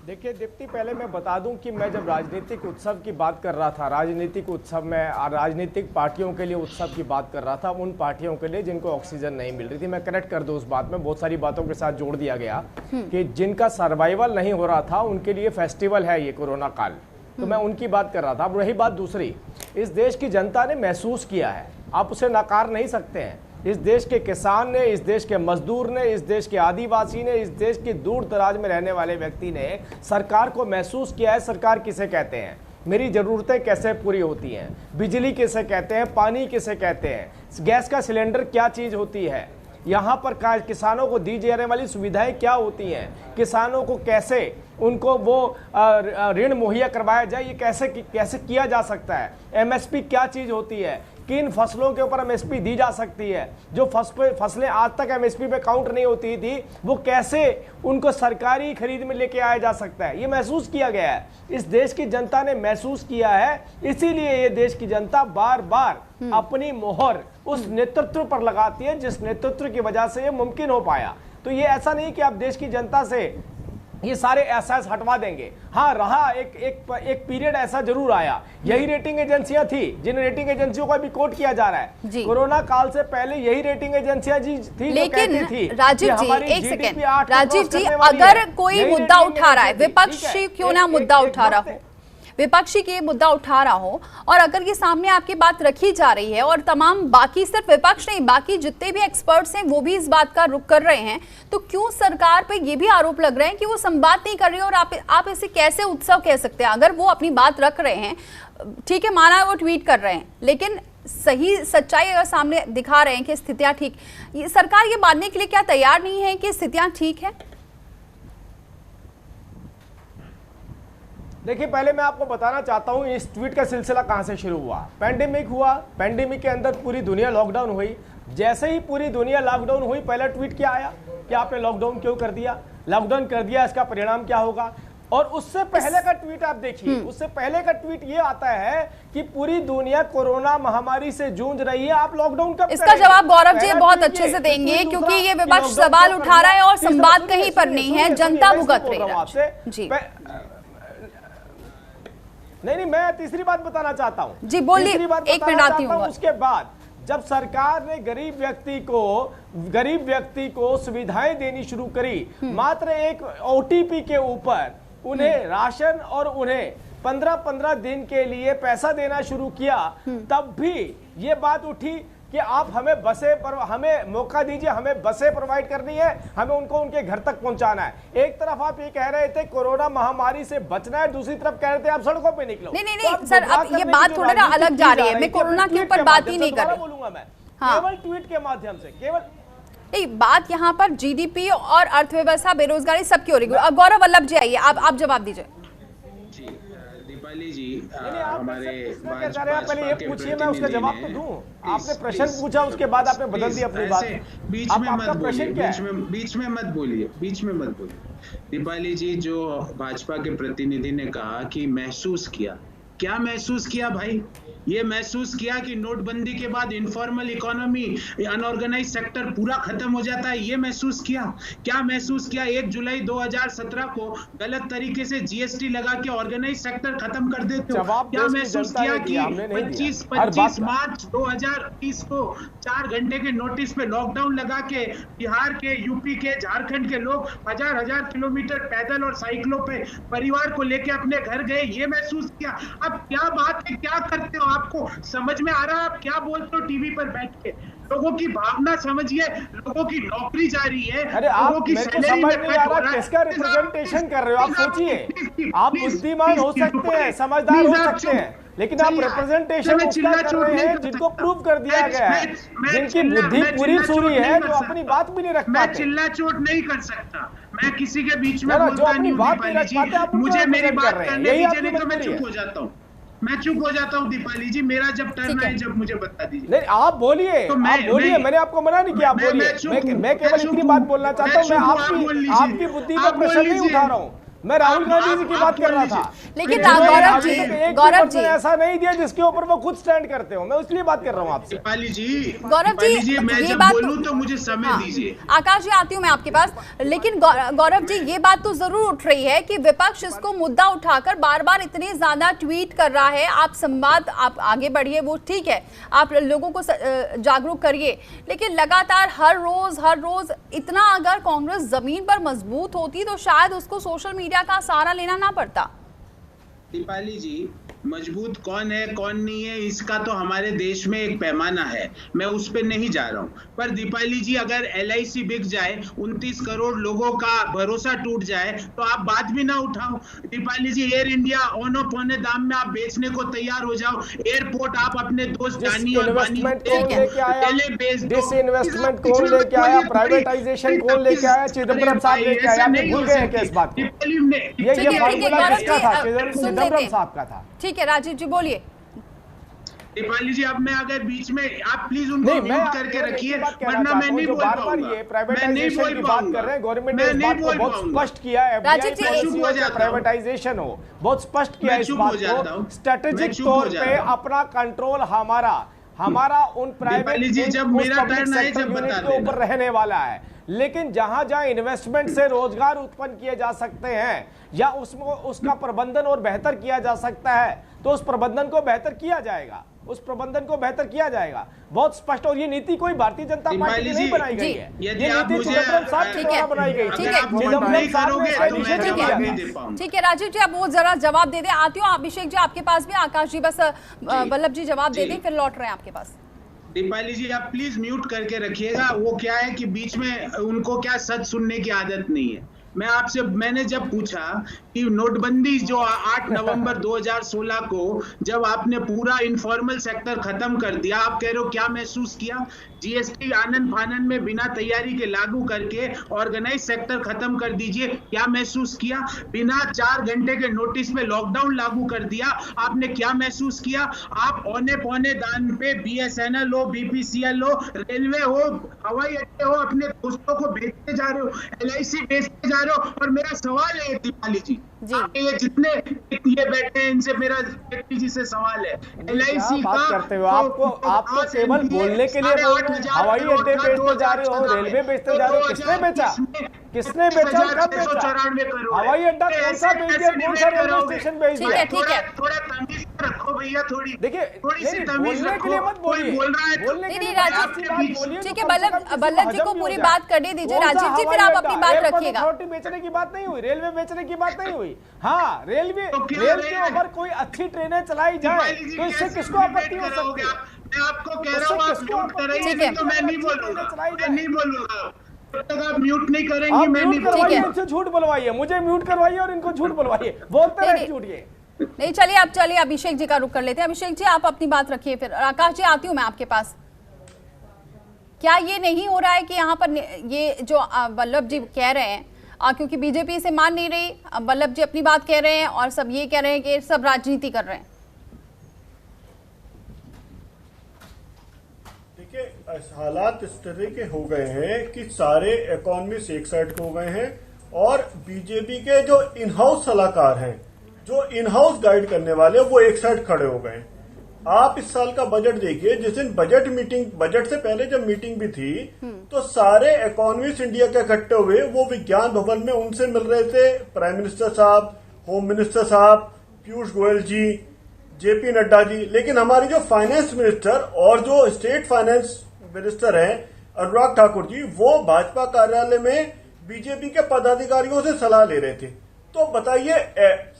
देखिए दीप्ति, पहले मैं बता दूं कि मैं जब राजनीतिक उत्सव की बात कर रहा था, राजनीतिक उत्सव में राजनीतिक पार्टियों के लिए उत्सव की बात कर रहा था, उन पार्टियों के लिए जिनको ऑक्सीजन नहीं मिल रही थी। मैं कनेक्ट कर दूं उस बात में, बहुत सारी बातों के साथ जोड़ दिया गया कि जिनका सर्वाइवल नहीं हो रहा था उनके लिए फेस्टिवल है ये कोरोना काल, तो मैं उनकी बात कर रहा था। अब रही बात दूसरी, इस देश की जनता ने महसूस किया है, आप उसे नकार नहीं सकते हैं। इस देश के किसान ने, इस देश के मजदूर ने, इस देश के आदिवासी ने, इस देश के दूर दराज में रहने वाले व्यक्ति ने सरकार को महसूस किया है। सरकार किसे कहते हैं, मेरी ज़रूरतें कैसे पूरी होती हैं, बिजली किसे कहते हैं, पानी किसे कहते हैं, गैस का सिलेंडर क्या चीज़ होती है, यहाँ पर किसानों को दी जाने वाली सुविधाएं क्या होती हैं, किसानों को कैसे उनको वो ऋण मुहैया करवाया जाए, ये कैसे किया जा सकता है, एमएसपी क्या चीज़ होती है, किन फसलों के ऊपर एमएसपी दी जा सकती है, जो फसलें आज तक एमएसपी पे काउंट नहीं होती थी वो कैसे उनको सरकारी खरीद में लेके आया जा सकता है, ये महसूस किया गया है। इस देश की जनता ने महसूस किया है, इसीलिए ये देश की जनता बार बार अपनी मोहर उस नेतृत्व पर लगाती है जिस नेतृत्व की वजह से ये मुमकिन हो पाया। तो ये ऐसा नहीं कि आप देश की जनता से ये सारे एहसास हटवा देंगे। हाँ, रहा एक पीरियड ऐसा जरूर आया, यही रेटिंग एजेंसियां थी जिन रेटिंग एजेंसियों को अभी कोट किया जा रहा है। कोरोना काल से पहले यही रेटिंग एजेंसियां थी,
लेकिन
जो कहती थी
राजीव जी, एक सेकंड, राजीव जी, अगर कोई मुद्दा उठा रहा है, विपक्षी क्यों ना मुद्दा उठा रहा हो, विपक्षी के मुद्दा उठा रहा हो, और अगर ये सामने आपकी बात रखी जा रही है और तमाम बाकी, सिर्फ विपक्ष नहीं, बाकी जितने भी एक्सपर्ट्स हैं वो भी इस बात का रुख कर रहे हैं, तो क्यों सरकार पे ये भी आरोप लग रहे हैं कि वो संवाद नहीं कर रही है? और आप इसे कैसे उत्सव कह सकते हैं? अगर वो अपनी बात रख रहे हैं, ठीक है, माना वो ट्वीट कर रहे हैं, लेकिन सही सच्चाई अगर सामने दिखा रहे हैं कि स्थितियां ठीक, सरकार ये मानने के लिए क्या तैयार नहीं है कि स्थितियां ठीक है?
देखिए, पहले मैं आपको बताना चाहता हूं इस ट्वीट का सिलसिला कहां से शुरू हुआ। पैंडेमिक हुआ, पैंडेमिक के अंदर पूरी दुनिया लॉकडाउन हुई। जैसे ही पूरी दुनिया लॉकडाउन हुई, पहला ट्वीट क्या आया कि आपने लॉकडाउन क्यों कर दिया, लॉकडाउन कर दिया, इसका परिणाम क्या होगा। और उससे पहले का ट्वीट आप देखिए, उससे पहले का ट्वीट ये आता है कि पूरी दुनिया कोरोना महामारी से जूझ रही है, आप लॉकडाउन कब
इसका जवाब गौरव जी बहुत अच्छे से देंगे, क्योंकि ये विपक्ष सवाल उठा रहा है और संवाद कहीं पर नहीं है, जनता भुगत रही है आपसे जी।
नहीं, मैं तीसरी बात बताना चाहता हूं
जी, बोलिए, एक मिनट आती हूं।
उसके बाद जब सरकार ने गरीब व्यक्ति को सुविधाएं देनी शुरू करी, मात्र एक ओटीपी के ऊपर उन्हें राशन और उन्हें 15-15 दिन के लिए पैसा देना शुरू किया, तब भी ये बात उठी कि आप हमें हमें मौका दीजिए, हमें बसें प्रोवाइड करनी है, हमें उनको उनके घर तक पहुंचाना है। एक तरफ आप ये कह रहे थे कोरोना महामारी से बचना है, दूसरी तरफ कह रहे थे आप सड़कों पे निकलो।
नहीं सर, अब ये बात थोड़ा ना अलग जा रही है, मैं कोरोना के ऊपर बात ही नहीं कर रही,
बोलूंगा मैं केवल ट्वीट के माध्यम से, केवल
नहीं, बात यहाँ पर जीडीपी और अर्थव्यवस्था, बेरोजगारी सबकी हो रही है। गौरव वल्लभ जी आइए, आप जवाब दीजिए।
जी, दीपाली जी,
हमारे पहले ये पूछिए, मैं उसका जवाब तो दूं। आपने प्रश्न पूछा, उसके बाद आपने बदल दी अपनी बात।
बीच में मत बोलिए, बीच में मत बोलिए, बीच में मत बोलिए। दीपाली जी, जो भाजपा के प्रतिनिधि ने कहा कि महसूस किया, क्या महसूस किया भाई? ये महसूस किया कि नोटबंदी के बाद इनफॉर्मल इकोनॉमी, अनऑर्गेनाइज सेक्टर पूरा खत्म हो जाता है, ये महसूस किया? क्या महसूस किया 1 जुलाई 2017 को गलत तरीके से जीएसटी लगा के ऑर्गेनाइज सेक्टर खत्म कर देते हो? क्या महसूस किया कि 25 मार्च 2020 को 4 घंटे के नोटिस पे लॉकडाउन लगा के बिहार के, यूपी के, झारखंड के लोग हजार किलोमीटर पैदल और साइकिलों पे परिवार को लेके अपने घर गए? ये महसूस किया? अब क्या बात है, क्या करते हो? आपको समझ में आ रहा है आप क्या बोलते हो टीवी पर बैठ के? लोगों की भावना समझिए, लोगों की नौकरी जा रही है, लोगों की सैलरी में कट हो रहा है।
किसका रिप्रेजेंटेशन कर रहे हो आप? सोचिए, आप बुद्धिमान हो सकते हैं, समझदार हो सकते हैं, लेकिन आप रिप्रेजेंटेशन उसका कर रहे हैं जिनको प्रूव कर दिया गया है, जिनकी बुद्धि पूरी सूरी है, जो अपनी बात भी नहीं रख पाते।
मैं चिल्ला चोट नहीं कर सकता, मैं किसी के बीच में बोलता नहीं हूं। मुझे मेरी बात करने दीजिए, नहीं तो मैं चुप हो जाता हूँ। मैं चुप हो जाता हूँ दीपाली जी, मेरा जब टर्न आए जब मुझे बता दीजिए।
नहीं, आप बोलिए, तो आप बोलिए, मैंने आपको मना नहीं किया, आप बोलिए। मैं केवल इतनी बात बोलना चाहता हूँ, मैं आपकी बुद्धि का प्रश्न नहीं उठा रहा हूँ, मैं राहुल गांधी जी की बात कर रहा था।
लेकिन गौरव जी
ऐसा नहीं दिया जिसके ऊपर वो खुद स्टैंड करते हो, मैं इसलिए बात कर रहा हूँ आपसे।
दीपाली जी,
गौरव जी,
मैं
ये
जब
बात
बोलूं तो मुझे समय दीजिए।
आकाश जी, आती हूँ मैं आपके पास, लेकिन गौरव जी, ये बात तो जरूर उठ रही है कि विपक्ष इसको मुद्दा उठाकर बार बार इतने ज्यादा ट्वीट कर रहा है। आप संवाद, आप आगे बढ़िए, वो ठीक है, आप लोगों को जागरूक करिए, लेकिन लगातार हर रोज इतना अगर कांग्रेस जमीन पर मजबूत होती तो शायद उसको सोशल मीडिया का सहारा लेना ना पड़ता।
दीपाली जी, मजबूत कौन है कौन नहीं है इसका तो हमारे देश में एक पैमाना है, मैं उस पे नहीं जा रहा हूं। पर दीपाली जी, अगर LIC बिक जाए, 29 करोड़ लोगों का भरोसा टूट जाए, तो आप बात भी ना उठाओ। दीपाली जी, एयर इंडिया औने पौने दाम में आप बेचने को तैयार हो जाओ। एयरपोर्ट आप अपने दोस्त डानी और बानी
डिसइन्वेस्टमेंट कौन लेके आया, प्राइवेटाइजेशन कौन लेके आया, चिदम्बरम साहब लेके आया, आप भूल गए हैं इस बात को? ये फार्मूला किसका था? चिदम्बरम साहब का था।
ठीक है, राजीव जी बोलिए।
दीपाली जी, अब मैं अगर बीच में, आप प्लीज उनको म्यूट करके रखिए, वरना मैं नहीं बोल पाऊंगा।
ये प्राइवेटाइजेशन की बात कर रहे हैं, गवर्नमेंट ने इस बात को बहुत स्पष्ट किया है, प्राइवेटाइजेशन हो, बहुत स्पष्ट किया इस बात को, स्ट्रेटेजिक तौर पे अपना कंट्रोल हमारा उन प्राइवेट के ऊपर रहने वाला है। लेकिन जहां जहां इन्वेस्टमेंट से रोजगार उत्पन्न किए जा सकते हैं या उसका प्रबंधन और बेहतर किया जा सकता है, तो उस प्रबंधन को बेहतर किया जाएगा, बहुत स्पष्ट। और ये नीति कोई भारतीय जनता पार्टी की नहीं बनाई गई है, ये नीति चिदम्बरम साहब के द्वारा बनाई गई।
ठीक है राजीव जी, आप वो जरा जवाब दे दें। आती हूँ अभिषेक जी आपके पास भी, आकाश जी बस वल्लभ जी जवाब दे दें, फिर लौट रहे हैं आपके पास।
दीपाली जी, आप प्लीज म्यूट करके रखिएगा। वो क्या है कि बीच में उनको क्या सच सुनने की आदत नहीं है, मैंने जब पूछा कि नोटबंदी जो 8 नवंबर 2016 को जब आपने पूरा इनफॉर्मल सेक्टर खत्म कर दिया, आप कह रहे हो क्या महसूस किया? जीएसटी आनन फानन में बिना तैयारी के लागू करके ऑर्गेनाइज सेक्टर खत्म कर दीजिए, क्या महसूस किया? बिना 4 घंटे के नोटिस में लॉकडाउन लागू कर दिया, आपने क्या महसूस किया? आप औने पौने दान पे बीएसएनएल हो, बीपीसीएल हो, रेलवे हो, हवाई अड्डे हो, अपने दोस्तों को बेचते जा रहे हो, एलआईसी बेचते जा रहे हो। और मेरा सवाल है दीपाली जी, ये जितने ये बैठे हैं इनसे मेरा जेटली जी से सवाल है, एलआईसी
बात करते हो आपको केवल बोलने के लिए बोल रहे हो, हवाई अड्डे बेचते जा रहे हो, रेलवे बेचते जा रहे हो, किसने बेचा? किसने बेचा और कब बेचा? हवाई अड्डा कौन सा बेच दिया, कौन सा रेलवे स्टेशन बेच दिया?
थोड़ा तमीज रखो भैया,
देखिए बोलने के लिए मत बोलिए, बोलने के लिए
ठीक है बल्लभ जी को पूरी बात करने दीजिए। राजीव जी फिर आप अपनी बात रखिएगा।
अथॉरिटी बेचने की बात नहीं हुई, रेलवे बेचने की बात नहीं हुई। हाँ, रेल के ऊपर कोई अच्छी ट्रेनें चलाई जाए तो इससे किसको आपत्ति हो सकती है?
मैं आपको कह रहा हूँ आप म्यूट करेंगे तो मैं नहीं बोलूंगा, जब तक आप म्यूट नहीं करेंगे मैं नहीं
बोलूंगा। इनसे झूठ बुलवाइए, मुझे म्यूट करवाइए और इनको झूठ बुलवाइए, बोलते रहे झूठ ये
नहीं। चलिए अभिषेक जी का रुख कर लेते हैं। अभिषेक जी आप अपनी बात रखिए, फिर आकाश जी आती हूँ मैं आपके पास। क्या ये नहीं हो रहा है कि यहाँ पर ये जो वल्लभ जी कह रहे हैं, क्योंकि बीजेपी इसे मान नहीं रही, वल्लभ जी अपनी बात कह रहे हैं और सब ये कह रहे हैं कि सब राजनीति कर रहे हैं?
देखिए हालात इस तरह के हो गए हैं कि सारे इकोनॉमिस्ट एक साइड हो गए हैं और बीजेपी के जो इन हाउस सलाहकार हैं, जो इन हाउस गाइड करने वाले, वो एक साइड खड़े हो गए। आप इस साल का बजट देखिए, जिस दिन बजट से पहले जब मीटिंग भी थी तो सारे इकोनॉमिस्ट इंडिया के इकट्ठे हुए, वो विज्ञान भवन में उनसे मिल रहे थे, प्राइम मिनिस्टर साहब, होम मिनिस्टर साहब, पीयूष गोयल जी, जेपी नड्डा जी। लेकिन हमारी जो फाइनेंस मिनिस्टर और जो स्टेट फाइनेंस मिनिस्टर हैं अनुराग ठाकुर जी, वो भाजपा कार्यालय में बीजेपी के पदाधिकारियों से सलाह ले रहे थे। तो बताइए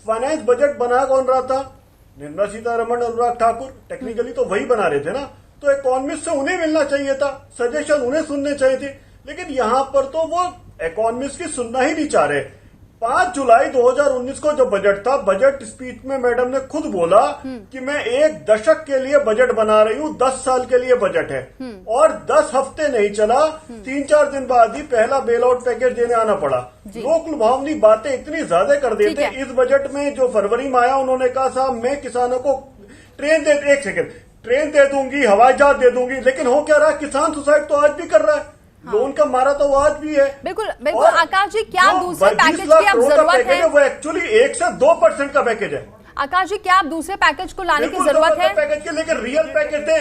फाइनेंस बजट बना कौन रहा था? निर्मला सीतारमण, अनुराग ठाकुर, टेक्निकली तो वही बना रहे थे ना। तो इकोनॉमिस्ट से उन्हें मिलना चाहिए था, सजेशन उन्हें सुनने चाहिए थे। लेकिन यहां पर तो वो इकोनॉमिस्ट की सुनना ही नहीं चाह रहे। 5 जुलाई 2019 को जो बजट था, बजट स्पीच में मैडम ने खुद बोला कि मैं 1 दशक के लिए बजट बना रही हूं, 10 साल के लिए बजट है। और 10 हफ्ते नहीं चला, 3-4 दिन बाद ही पहला बेल आउट पैकेज देने आना पड़ा। लोक लुभावनी बातें इतनी ज्यादा कर देते। इस बजट में जो फरवरी में आया, उन्होंने कहा साहब मैं किसानों को ट्रेन दे दूंगी, हवाई जहाज दे दूंगी। लेकिन हो क्या रहा, किसान सुसाइड तो आज भी कर रहा है। लोन का मारा तो आज भी है।
बिल्कुल आकाश जी, क्या दूसरे पैकेज की अब जरूरत है?
वो एक्चुअली 1 से 2% का पैकेज है।
आकाश जी, क्या आप दूसरे पैकेज को लाने की जरूरत है?
पैकेज के लेकर रियल पैकेज है,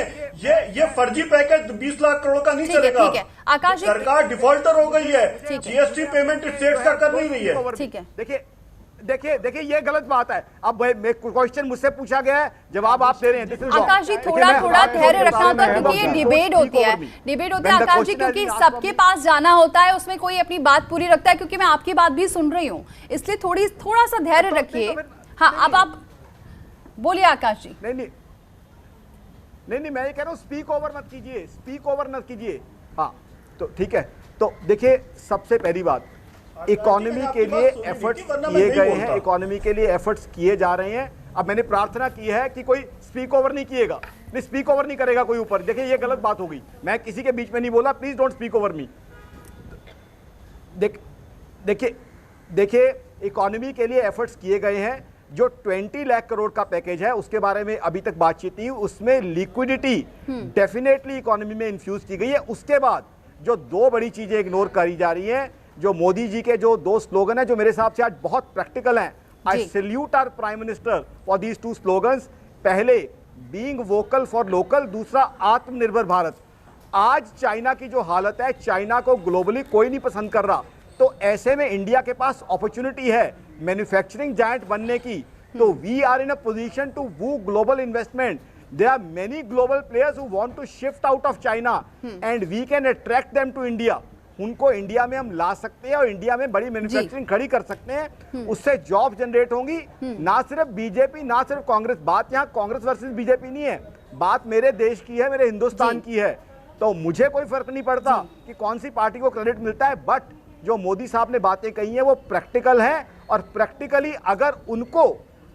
ये फर्जी पैकेज 20 लाख करोड़ का नहीं चलेगा।
ठीक है आकाश जी,
सरकार डिफॉल्टर हो गई है, जीएसटी पेमेंट स्टेट का कर नहीं रही है।
ठीक है,
देखिए ये गलत बात है। अब क्वेश्चन मुझसे पूछा गया है, जवाब आप दे रहे हैं।
आकाश जी थोड़ा धैर्य रखना होता है, क्योंकि ये डिबेट होती है आकाश जी, क्योंकि सबके पास जाना होता है, उसमें कोई अपनी बात पूरी रखता है। क्योंकि मैं आपकी बात भी सुन रही हूँ, इसलिए थोड़ा सा धैर्य रखिए। हाँ, अब आप बोलिए आकाश जी।
नहीं मैं ये कह रहा हूँ, स्पीक ओवर मत कीजिए। हाँ तो ठीक है। तो देखिए, सबसे पहली बात, इकोनॉमी के लिए एफर्ट्स किए गए हैं, इकोनॉमी के लिए एफर्ट्स किए जा रहे हैं। अब मैंने प्रार्थना की है कि कोई स्पीक ओवर नहीं किएगा, नहीं स्पीक ओवर नहीं करेगा कोई ऊपर। देखिए ये गलत बात होगी, मैं किसी के बीच में नहीं बोला, please don't speak over me. देखिए इकोनॉमी के लिए एफर्ट्स किए गए हैं। जो 20 लाख करोड़ का पैकेज है, उसके बारे में अभी तक बातचीत नहीं, उसमें लिक्विडिटी डेफिनेटली इकोनॉमी में इन्फ्यूज की गई है। उसके बाद जो 2 बड़ी चीजें इग्नोर करी जा रही हैं, जो मोदी जी के जो 2 स्लोगन है, जो मेरे हिसाब से आज बहुत प्रैक्टिकल हैं। I salute our prime minister for these 2 slogans. पहले बीइंग वोकल फॉर लोकल, दूसरा आत्मनिर्भर भारत। आज चाइना की जो हालत है, चाइना को ग्लोबली कोई नहीं पसंद कर रहा, तो ऐसे में इंडिया के पास अपॉर्चुनिटी है मैन्युफैक्चरिंग जायंट बनने की। तो we are in a position to woo global investment. There are many global players who want to shift out of China and we can attract them to India. उनको इंडिया में हम ला सकते हैं और इंडिया में बड़ी मैन्युफैक्चरिंग खड़ी कर सकते हैं। उससे जॉब जनरेट होंगी। ना सिर्फ बीजेपी, ना सिर्फ कांग्रेस। बात यहाँ कांग्रेस वर्सेस बीजेपी नहीं है, बात मेरे देश की है, मेरे हिंदुस्तान की है। तो मुझे कोई फर्क नहीं पड़ता कि कौन सी पार्टी को क्रेडिट मिलता है, बट जो मोदी साहब ने बातें कही हैं वो प्रैक्टिकल हैं, और प्रैक्टिकली अगर उनको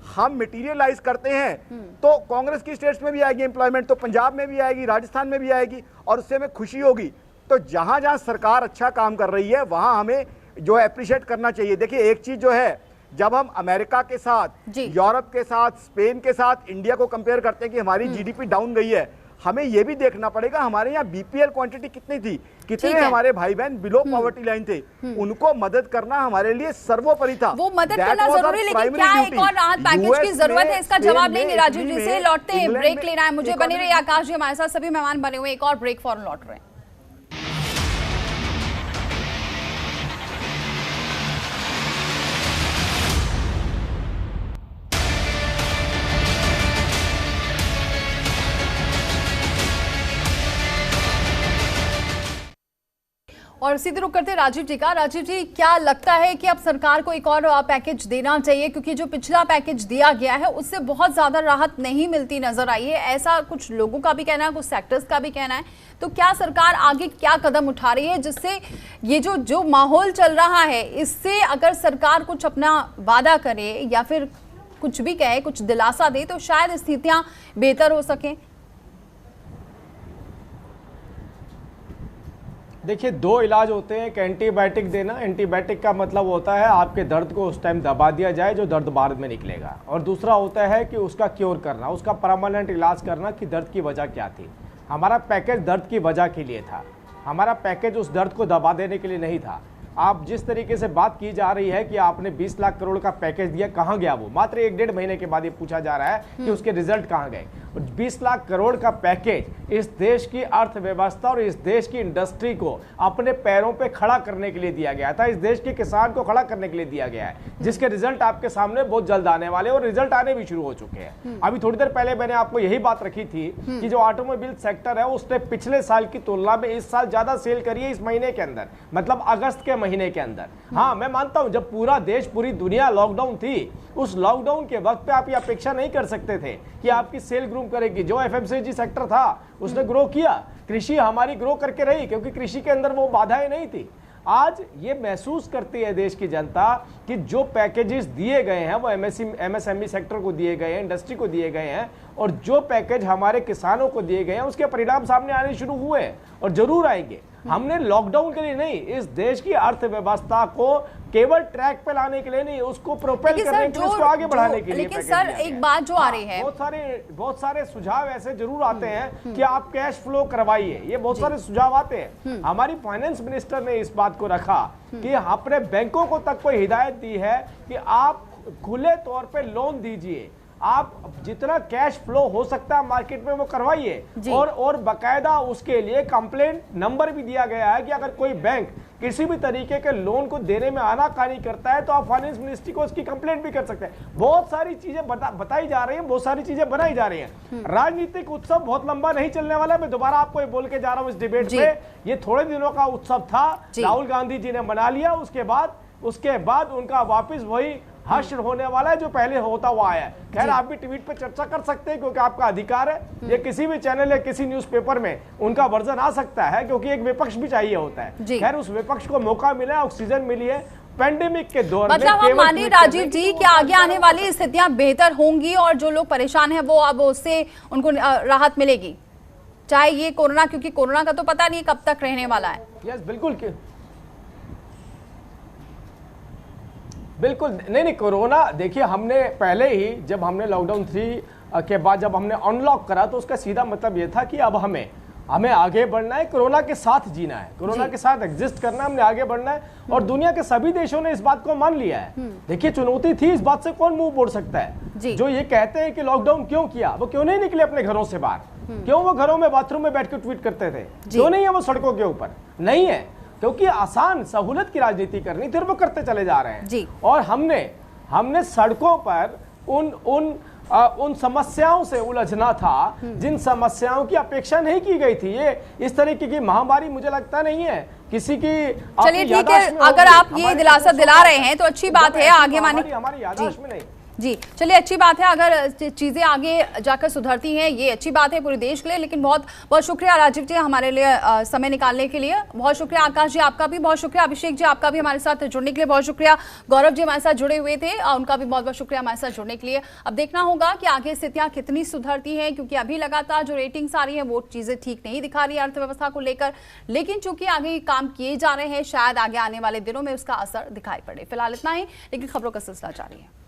हम मटेरियलाइज करते हैं तो कांग्रेस की स्टेट्स में भी आएगी एम्प्लॉयमेंट, तो पंजाब में भी आएगी, राजस्थान में भी आएगी, और उससे हमें खुशी होगी। तो जहां जहां सरकार अच्छा काम कर रही है वहां हमें जो है अप्रिशिएट करना चाहिए। देखिए एक चीज जो है, जब हम अमेरिका के साथ, यूरोप के साथ, स्पेन के साथ इंडिया को कंपेयर करते हैं कि हमारी जीडीपी डाउन गई है, हमें यह भी देखना पड़ेगा हमारे यहाँ बीपीएल क्वांटिटी कितनी थी, कितने हमारे भाई बहन बिलो पॉवर्टी लाइन थे, उनको मदद करना हमारे लिए सर्वोपरि था।
वो मदद करना जरूरी, लेकिन क्या एक और राहत पैकेज की जरूरत है, इसका जवाब लेंगे। राजीव जी से लौटते हैं, ब्रेक लेना है मुझे, बने रहिए। आकाश जी हमारे साथ, सभी मेहमान बने हुए, एक और ब्रेक फौरन लौट रहे हैं। और सीधे रुक करते राजीव जी का। राजीव जी, क्या लगता है कि अब सरकार को एक और पैकेज देना चाहिए, क्योंकि जो पिछला पैकेज दिया गया है उससे बहुत ज्यादा राहत नहीं मिलती नजर आई है, ऐसा कुछ लोगों का भी कहना है, कुछ सेक्टर्स का भी कहना है। तो क्या सरकार आगे क्या कदम उठा रही है जिससे ये जो माहौल चल रहा है, इससे अगर सरकार कुछ अपना वादा करे या फिर कुछ भी कहे, कुछ दिलासा दे, तो शायद स्थितियां बेहतर हो सकें?
देखिए, दो इलाज होते हैं, एक एंटीबायोटिक देना। एंटीबायोटिक का मतलब होता है आपके दर्द को उस टाइम दबा दिया जाए जो दर्द बाद में निकलेगा, और दूसरा होता है कि उसका क्योर करना, उसका परमानेंट इलाज करना कि दर्द की वजह क्या थी। हमारा पैकेज दर्द की वजह के लिए था, हमारा पैकेज उस दर्द को दबा देने के लिए नहीं था। आप जिस तरीके से बात की जा रही है कि आपने 20 लाख करोड़ का पैकेज दिया, कहाँ गया वो? मात्र 1-1.5 महीने के बाद ये पूछा जा रहा है कि उसके रिजल्ट कहाँ गए। 20 लाख करोड़ का पैकेज इस देश की अर्थव्यवस्था और इस देश की इंडस्ट्री को अपने पैरों पे खड़ा करने के लिए दिया गया था, इस देश के किसान को खड़ा करने के लिए दिया गया है, जिसके रिजल्ट आपके सामने बहुत जल्द आने वाले और रिजल्ट आने भी शुरू हो चुके हैं। अभी थोड़ी देर पहले मैंने आपको यही बात रखी थी कि जो ऑटोमोबाइल सेक्टर है उसने पिछले साल की तुलना में इस साल ज्यादा सेल करी है इस महीने के अंदर, मतलब अगस्त के महीने के अंदर। हाँ, मैं मानता हूं जब पूरा देश, पूरी दुनिया लॉकडाउन थी, उस लॉकडाउन के वक्त पे आप ये अपेक्षा नहीं कर सकते थे कि आपकी सेल ग्रो करेगी। जो एफएमसीजी सेक्टर था उसने ग्रो किया, कृषि हमारी ग्रो करके रही, क्योंकि कृषि के अंदर वो बाधाएं नहीं थी। आज ये महसूस करती है देश की जनता कि जो पैकेजेस दिए गए हैं वो एमएसएमई सेक्टर को दिए गए हैं, इंडस्ट्री को दिए गए हैं, और जो पैकेज हमारे किसानों को दिए गए हैं उसके परिणाम सामने आने शुरू हुए हैं और जरूर आएंगे। हमने लॉकडाउन के लिए नहीं, इस देश की अर्थव्यवस्था को केवल ट्रैक पे लाने के लिए नहीं, उसको प्रोपेल करने के लिए, उसको आगे बढ़ाने के लिए।
लेकिन सर एक बात जो आ रही है,
बहुत सारे सुझाव ऐसे जरूर आते हैं कि आप कैश फ्लो करवाइए, ये बहुत सारे सुझाव आते हैं। हमारी फाइनेंस मिनिस्टर ने इस बात को रखा कि अपने बैंकों को तक कोई हिदायत दी है कि आप खुले तौर पे लोन दीजिए, आप जितना कैश फ्लो हो सकता है मार्केट में वो करवाइए, और बकायदा उसके लिए कंप्लेंट नंबर भी दिया गया है कि अगर कोई बैंक किसी भी तरीके के लोन को देने में आनाकानी करता है तो आप फाइनेंस मिनिस्ट्री को उसकी कंप्लेंट भी कर सकते हैं। बहुत सारी चीजें बताई जा रही हैं, बहुत सारी चीजें बनाई जा रही हैं। राजनीतिक उत्सव बहुत लंबा नहीं चलने वाला। मैं दोबारा आपको ये बोल के जा रहा हूं इस डिबेट पे, ये थोड़े दिनों का उत्सव था, राहुल गांधी जी ने मना लिया, उसके बाद उनका वापिस वही हश्र होने वाला है जो पहले होता हुआ आया है। खैर, आप भी ट्वीट पे चर्चा कर सकते हैं क्योंकि आपका अधिकार है, ये किसी भी चैनल या किसी न्यूज़पेपर में उनका वर्जन आ सकता है, क्योंकि एक विपक्ष भी चाहिए होता है। खैर, उस विपक्ष को मौका मिला, ऑक्सीजन मिली है पैंडेमिक के दौर में।
मतलब हम मानिए राजीव जी कि आगे आने वाली स्थितियां बेहतर होंगी और जो लोग परेशान हैं वो अब उससे उनको राहत मिलेगी, चाहे ये कोरोना, क्योंकि कोरोना का तो पता नहीं कब तक रहने वाला है।
यस, बिल्कुल नहीं, कोरोना देखिए, हमने पहले ही जब हमने लॉकडाउन 3 के बाद जब हमने अनलॉक करा तो उसका सीधा मतलब ये था कि अब हमें आगे बढ़ना है, कोरोना के साथ जीना है, कोरोना के साथ एग्जिस्ट करना है, हमने आगे बढ़ना है, और दुनिया के सभी देशों ने इस बात को मान लिया है। देखिए, चुनौती थी, इस बात से कौन मुंह मोड़ सकता है। जो ये कहते हैं कि लॉकडाउन क्यों किया, वो क्यों नहीं निकले अपने घरों से बाहर, क्यों वो घरों में बाथरूम में बैठ कर ट्वीट करते थे, क्यों नहीं है वो सड़कों के ऊपर? नहीं है, क्योंकि आसान सहूलत की राजनीति करनी थी और वो करते चले जा रहे हैं। और हमने सड़कों पर उन समस्याओं से उलझना था जिन समस्याओं की अपेक्षा नहीं की गई थी। ये इस तरीके की महामारी मुझे लगता नहीं है किसी की।
चलिए ठीक है, अगर आप ये दिलासा दिला रहे हैं तो अच्छी बात है, आगे माने
हमारी याददाश्त में नहीं।
जी चलिए, अच्छी बात है अगर चीजें आगे जाकर सुधरती हैं, ये अच्छी बात है पूरे देश के लिए। लेकिन बहुत बहुत शुक्रिया राजीव जी हमारे लिए समय निकालने के लिए। बहुत शुक्रिया आकाश जी, आपका भी बहुत शुक्रिया। अभिषेक जी, आपका भी हमारे साथ जुड़ने के लिए बहुत शुक्रिया। गौरव जी हमारे साथ जुड़े हुए थे, उनका भी बहुत बहुत शुक्रिया हमारे साथ जुड़ने के लिए। अब देखना होगा कि आगे स्थितियां कितनी सुधरती हैं, क्योंकि अभी लगातार जो रेटिंग्स आ रही है वो चीजें ठीक नहीं दिखा रही है अर्थव्यवस्था को लेकर। लेकिन चूंकि आगे काम किए जा रहे हैं, शायद आगे आने वाले दिनों में उसका असर दिखाई पड़े। फिलहाल इतना ही, लेकिन खबरों का सिलसिला जारी है।